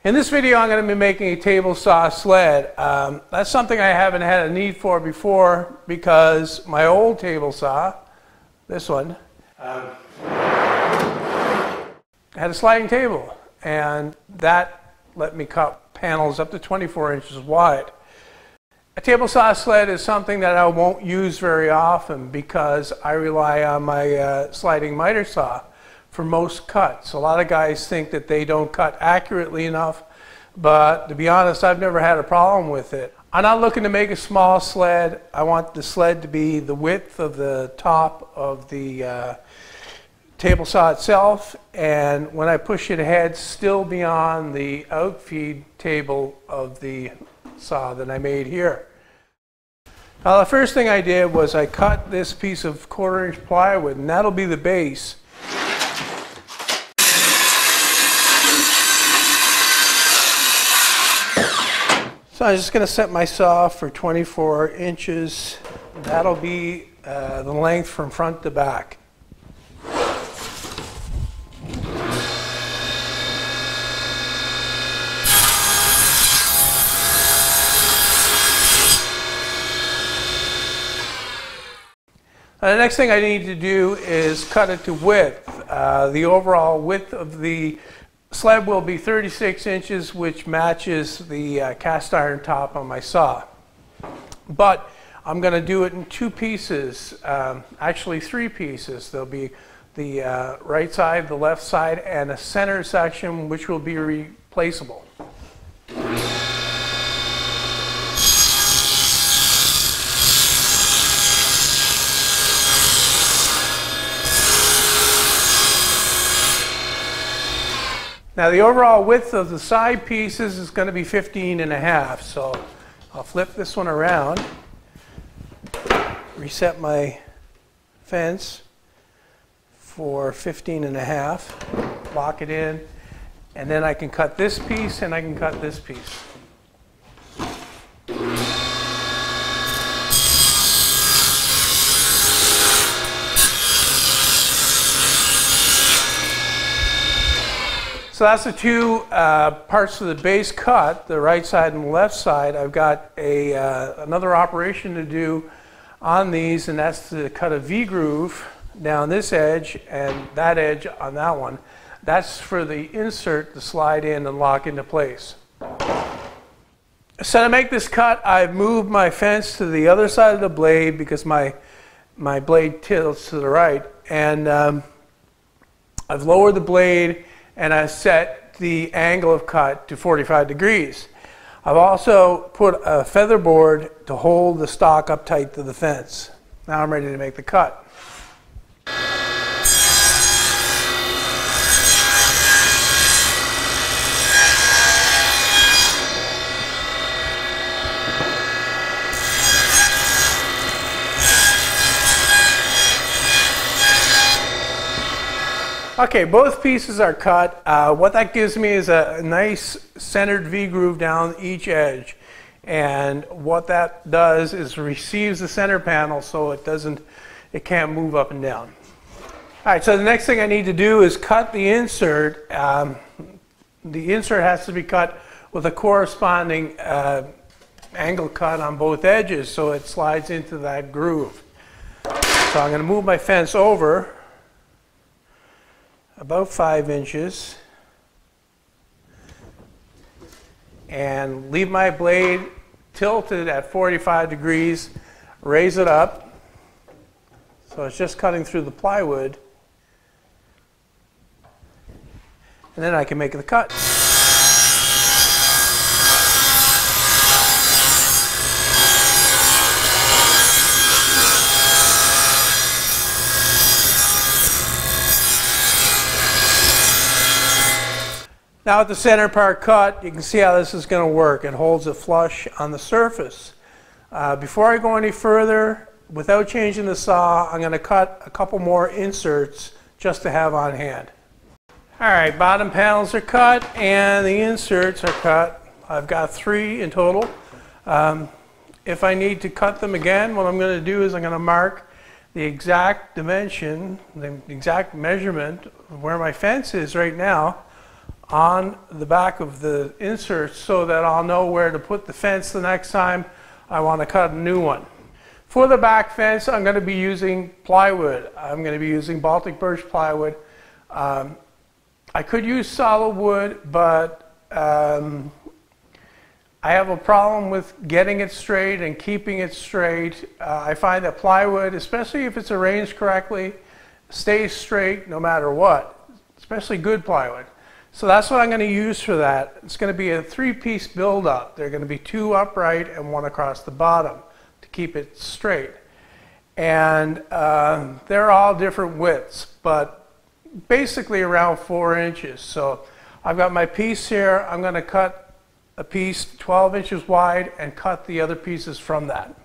In this video, I'm going to be making a table saw sled. That's something I haven't had a need for before because my old table saw, this one, had a sliding table, and that let me cut panels up to 24 inches wide. A table saw sled is something that I won't use very often because I rely on my sliding miter saw for most cuts. A lot of guys think that they don't cut accurately enough, but to be honest, I've never had a problem with it. I'm not looking to make a small sled. I want the sled to be the width of the top of the table saw itself, and when I push it ahead, still beyond the outfeed table of the saw that I made here. Now, the first thing I did was I cut this piece of 1/4 inch plywood, and that'll be the base. So I'm just going to set my saw for 24 inches. That'll be the length from front to back. The next thing I need to do is cut it to width. The overall width of the sled will be 36 inches, which matches the cast iron top on my saw. But I'm going to do it in 2 pieces, actually 3 pieces. There'll be the right side, the left side, and a center section which will be replaceable. Now, the overall width of the side pieces is going to be 15.5, so I'll flip this one around, reset my fence for 15.5, lock it in, and then I can cut this piece and I can cut this piece. So that's the 2 parts of the base cut, the right side and the left side. I've got another operation to do on these, and that's to cut a V-groove down this edge and that edge on that one. That's for the insert to slide in and lock into place. So to make this cut, I've moved my fence to the other side of the blade because my blade tilts to the right, and I've lowered the blade and I set the angle of cut to 45 degrees. I've also put a feather board to hold the stock up tight to the fence. Now I'm ready to make the cut. Okay, both pieces are cut. What that gives me is a nice centered V-groove down each edge. And what that does is receives the center panel so it can't move up and down. All right, so the next thing I need to do is cut the insert. The insert has to be cut with a corresponding angle cut on both edges so it slides into that groove. So I'm going to move my fence over about 5 inches and leave my blade tilted at 45 degrees, raise it up so it's just cutting through the plywood, and then I can make the cut. Now with the center part cut, you can see how this is going to work. It holds it flush on the surface. Before I go any further, without changing the saw, I'm going to cut a couple more inserts just to have on hand. Alright, bottom panels are cut and the inserts are cut. I've got 3 in total. If I need to cut them again, what I'm going to do is I'm going to mark the exact dimension, the exact measurement of where my fence is right now on the back of the inserts so that I'll know where to put the fence the next time I want to cut a new one. For the back fence, I'm going to be using plywood. I'm going to be using Baltic birch plywood. I could use solid wood, but I have a problem with getting it straight and keeping it straight. I find that plywood, especially if it's arranged correctly, stays straight no matter what, especially good plywood. So that's what I'm going to use for that. It's going to be a 3-piece build-up. They're going to be 2 upright and 1 across the bottom to keep it straight. And they're all different widths, but basically around 4 inches. So I've got my piece here. I'm going to cut a piece 12 inches wide and cut the other pieces from that.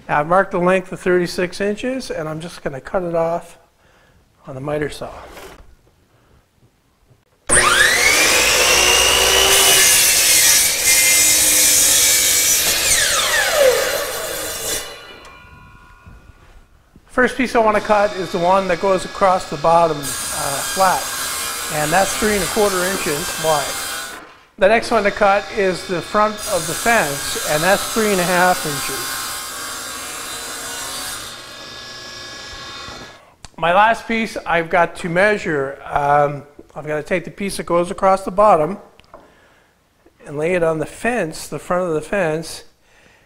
Now I've marked the length of 36 inches and I'm just going to cut it off on the miter saw. First piece I want to cut is the one that goes across the bottom flat, and that's 3 1/4 inches wide. The next one to cut is the front of the fence, and that's 3 1/2 inches. My last piece I've got to measure. I've got to take the piece that goes across the bottom and lay it on the fence, the front of the fence,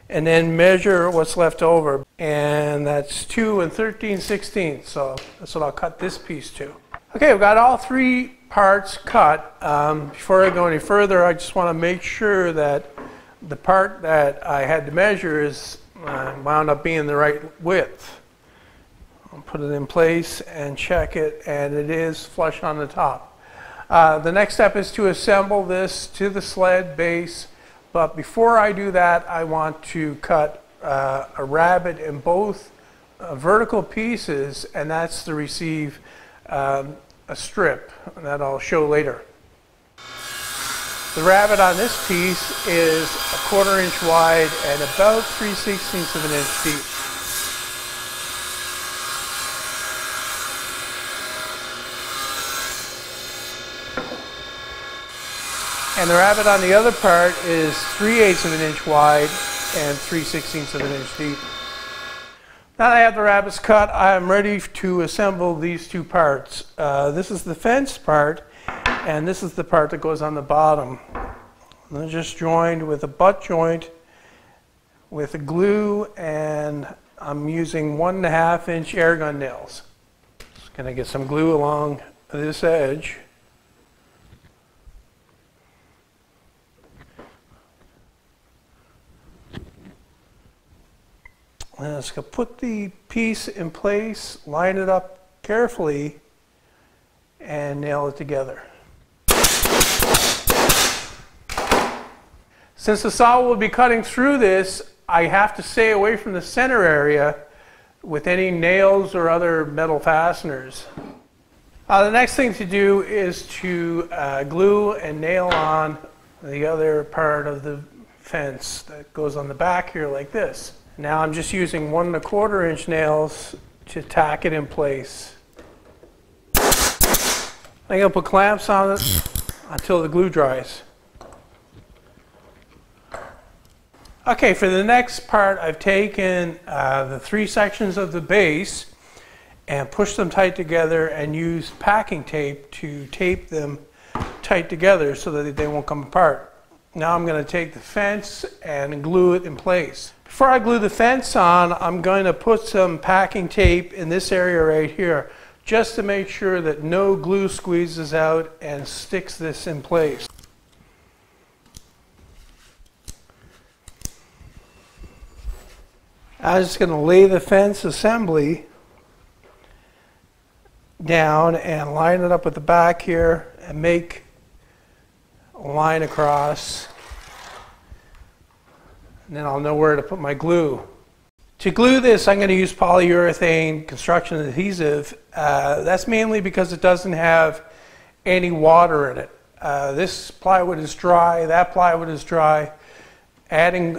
and then measure what's left over. And that's 2 13/16. So that's what I'll cut this piece to. Okay, I've got all 3 parts cut. Before I go any further, I just want to make sure that the part that I had to measure is wound up being the right width. I'll put it in place and check it, and it is flush on the top. The next step is to assemble this to the sled base, but before I do that, I want to cut a rabbet in both vertical pieces, and that's to receive a strip that I'll show later. The rabbet on this piece is 1/4 inch wide and about 3/16 of an inch deep. And the rabbet on the other part is 3/8 of an inch wide and 3/16 of an inch deep. Now that I have the rabbets cut, I am ready to assemble these 2 parts. This is the fence part, and this is the part that goes on the bottom. They're just joined with a butt joint with a glue, and I'm using 1 1/2 inch air gun nails. Just going to get some glue along this edge. And let's go put the piece in place, line it up carefully, and nail it together. Since the saw will be cutting through this, I have to stay away from the center area with any nails or other metal fasteners. The next thing to do is to glue and nail on the other part of the fence that goes on the back here like this. Now I'm just using 1 1/4 inch nails to tack it in place. I'm going to put clamps on it until the glue dries. Okay, for the next part, I've taken the 3 sections of the base and pushed them tight together and used packing tape to tape them tight together so that they won't come apart. Now I'm going to take the fence and glue it in place. Before I glue the fence on, I'm going to put some packing tape in this area right here, just to make sure that no glue squeezes out and sticks this in place. I'm just going to lay the fence assembly down and line it up with the back here and make a line across. And then I'll know where to put my glue. To glue this, I'm going to use polyurethane construction adhesive. That's mainly because it doesn't have any water in it. This plywood is dry, that plywood is dry. Adding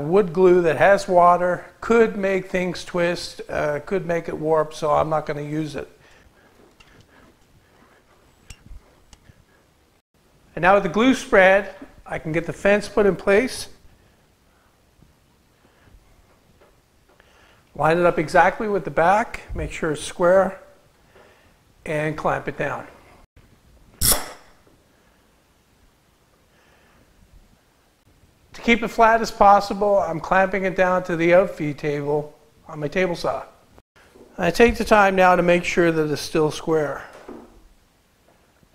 wood glue that has water could make things twist, could make it warp, so I'm not going to use it. And now with the glue spread, I can get the fence put in place. Line it up exactly with the back, make sure it's square, and clamp it down. To keep it flat as possible, I'm clamping it down to the outfeed table on my table saw. I take the time now to make sure that it's still square.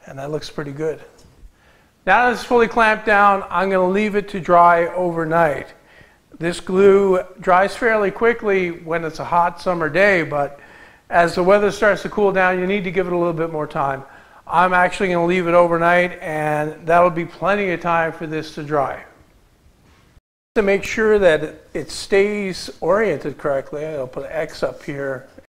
And that looks pretty good. Now that it's fully clamped down, I'm going to leave it to dry overnight. This glue dries fairly quickly when it's a hot summer day, but as the weather starts to cool down, you need to give it a little bit more time. I'm actually going to leave it overnight, and that'll be plenty of time for this to dry. To make sure that it stays oriented correctly, I'll put an X up here